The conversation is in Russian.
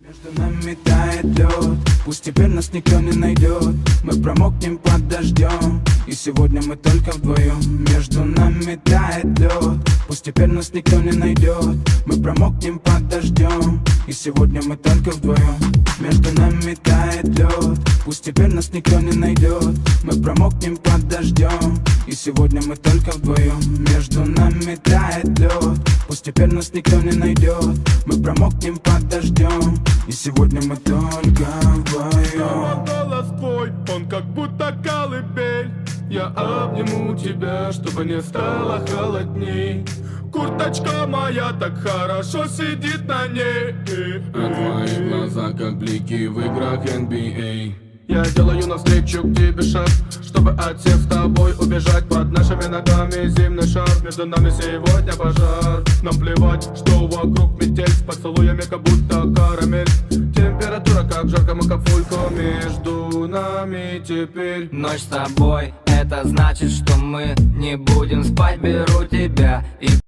Между нами тает лед, пусть теперь нас никто не найдет. Мы промокнем под дождем, и сегодня мы только вдвоем. Между нами тает лед, пусть теперь нас никто не найдет. Мы промокнем под дождем, и сегодня мы только вдвоем. Между нами тает лед, пусть теперь нас никто не найдет. Мы промокнем под дождем, и сегодня мы только вдвоем. Между нами тает лед, пусть теперь нас никто не найдет. Мы промокнем под дождем, и сегодня мы только вдвоем. Голос твой, он как будто колыбель. Я обниму тебя, чтобы не стало холодней. Курточка моя так хорошо сидит на ней. А твои глаза как блики в играх NBA. Я делаю навстречу к тебе шаг, чтобы от всех с тобой убежать. Под нашими ногами зимний шар, между нами сегодня пожар. Нам плевать, что вокруг метель, с поцелуями как будто карамель. Температура как жарко макафулько, между нами теперь. Ночь с тобой, это значит, что мы не будем спать. Беру тебя и